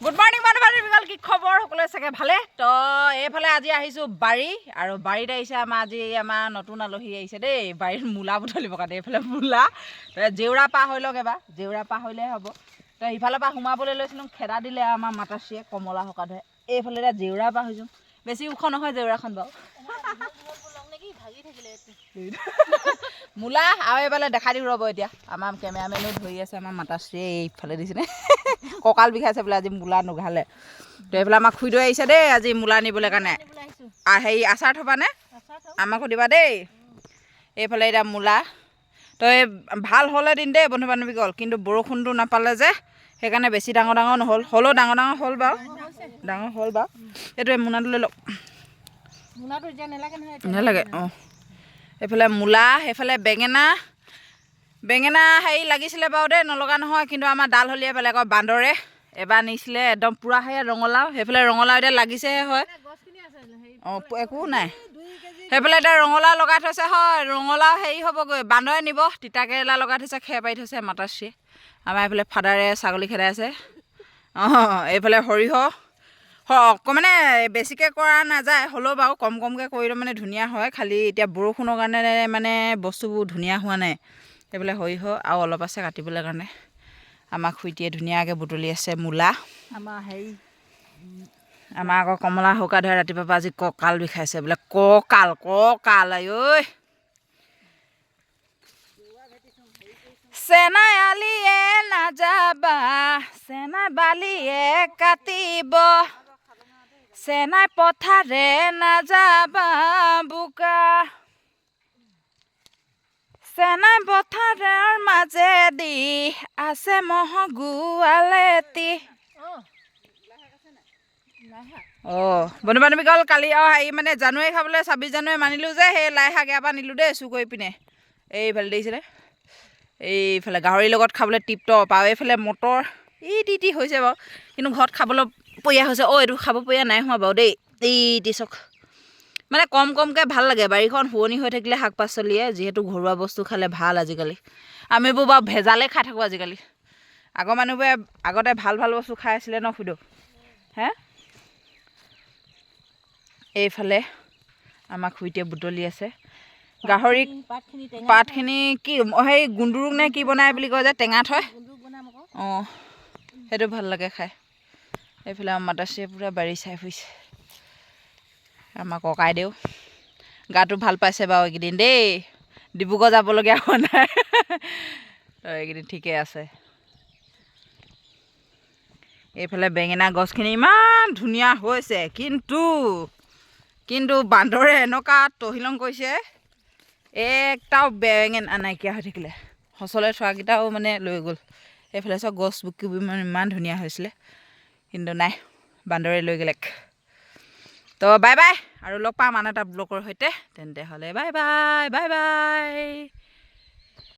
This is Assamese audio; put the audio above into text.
গুড মৰ্ণিং মানুহ কি খবৰ সকলোৱে চাগে ভালে তো এইফালে আজি আহিছোঁ বাৰী আৰু বাৰীত আহিছে আমাৰ নতুন আলহী আহিছে দেই বাৰীত মূলা বুটলিবৰ কাৰণে এইফালে মূলা জেউৰা পাৰ হৈ লওক এবাৰ জেউৰা পাৰ হ'লে হ'ব তো ইফালৰ পৰা সোমাবলৈ লৈছিলোঁ খেদা দিলে আমাৰ মাতাশ্ৰীয়ে কমলা সকা ধৰে এইফালে এতিয়া জেউৰা পাৰ হৈছোঁ বেছি ওখ নহয় জেউৰাখন বাৰু মূলা আৰু এইফালে দেখাই দিওঁ ৰ'ব এতিয়া আমাৰ কেমেৰামেনো ধৰি আছে আমাৰ মাতাশ্ৰীয়ে এইফালে দিছেনে কঁকাল বিষাইছে বোলে আজি মূলা নুঘালে তো এইফালে আমাক খুইদৈ আহিছে দেই আজি মূলা নিবলৈ কাৰণে হেৰি আচাৰ থবানে আমাকো দিবা দেই এইফালে এতিয়া মূলা তো এই ভাল হ'লে দিন দেই বন্ধু বান্ধৱীসকল কিন্তু বৰষুণটো নাপালে যে সেইকাৰণে বেছি ডাঙৰ নহ'ল হ'লেও ডাঙৰ হ'ল বাৰু এইটো মোনাটো লৈ লওক নালাগে অঁ এইফালে মূলা সেইফালে বেঙেনা হেৰি লাগিছিলে বাৰু দেই নলগা নহয় কিন্তু আমাৰ ডাল হলিয়াই পেলাই আকৌ বান্দৰে এবাৰ নিছিলে একদম পূৰা সেয়া ৰঙালাও সেইফালে ৰঙালাও এতিয়া লাগিছেহে হয় অঁ একো নাই সেইফালে এতিয়া ৰঙালাও লগাই থৈছে হয় ৰঙালাও হেৰি হ'বগৈ বান্দৰে নিব তিতা কেৰেলা লগাই থৈছে খেৰ পাৰি থৈছে মাতাশ্ৰীয়ে আমাৰ এইফালে ফাদাৰে ছাগলী খেদাই আছে অঁ এইফালে সৰিয়হ মানে বেছিকৈ কৰা নাযায় হ'লেও বাৰু কমকৈ কৰিলে মানে ধুনীয়া হয় খালি এতিয়া বৰষুণৰ কাৰণে মানে বস্তুবোৰ ধুনীয়া হোৱা নাই এইফালে সৰিয়হ আৰু অলপ আছে কাটিবলৈ কাৰণে আমাৰ খুইটিয়ে ধুনীয়াকৈ বুটলি আছে মূলা আমাৰ আকৌ কমলা শুকা ধৰে ৰাতিপুৱাৰ পৰা আজি কঁকাল বিষাইছে বোলে কঁকাল আই ঐ চেনাই আলিয়ে নাযাবা চেনাই বালিয়ে কাটিব চেনাই পথাৰে নাযাবা বোকা চেনাই পথাৰৰ মাজেদি আছে মহগুৱালেতি অঁ বন্ধু বান্ধৱীসকল কালি হেৰি মানে জানুৱাৰী খাবলৈ 26 জানুৱাৰী মানিলোঁ যে সেই লাই শাক ইয়াৰ পৰা নিলোঁ দেই চুৰ কৰি পিনে এইফালে দেখিছিলে এইফালে গাহৰিৰ লগত খাবলৈ টিপটপ আৰু এইফালে মটৰ টি হৈছে বাৰু কিন্তু ঘৰত খাবলৈ পৰীয়া হৈছে এইটো খাব পৰীয়া নাই হোৱা বাৰু দেই চক মানে কমকৈ ভাল লাগে বাৰীখন শুৱনি হৈ থাকিলে শাক পাচলিয়ে যিহেতু ঘৰুৱা বস্তু খালে ভাল আজিকালি আমিবোৰ বাৰু ভেজালে খাই থাকোঁ আজিকালি আগৰ মানুহবোৰে আগতে ভাল বস্তু খাই আছিলে ন খুদো হে এইফালে আমাক খুইটিয়ে বুটলি আছে গাহৰি পাতখিনি কি সেই গুন্দুৰুক নে কি বনাই বুলি কয় যে টেঙা থয় অঁ সেইটো ভাল লাগে খাই এইফালে আমাৰ মাতাশ্ৰীয়ে পূৰা বাৰী চাই ফুৰিছে আমাৰ ককাইদেউ গাটো ভাল পাইছে বাৰু এইকেইদিন দেই ডিব্ৰুগড় যাবলগীয়া হোৱা নাই এইকেইদিন ঠিকে আছে এইফালে বেঙেনা গছখিনি ইমান ধুনীয়া হৈছে কিন্তু বান্দৰে এনেকুৱা তহিলং কৰিছে একটাও বেঙেনা নাইকিয়া হৈ থাকিলে সঁচলৈ থোৱাকেইটাও মানে লৈ গ'ল এইফালে চব গছ ইমান ধুনীয়া হৈছিলে কিন্তু নাই বান্দৰে লৈ গ'লে তো বাই বাই আৰু লগ পাম আন এটা ব্লগৰ সৈতে তেন্তে হ'লে বাই বাই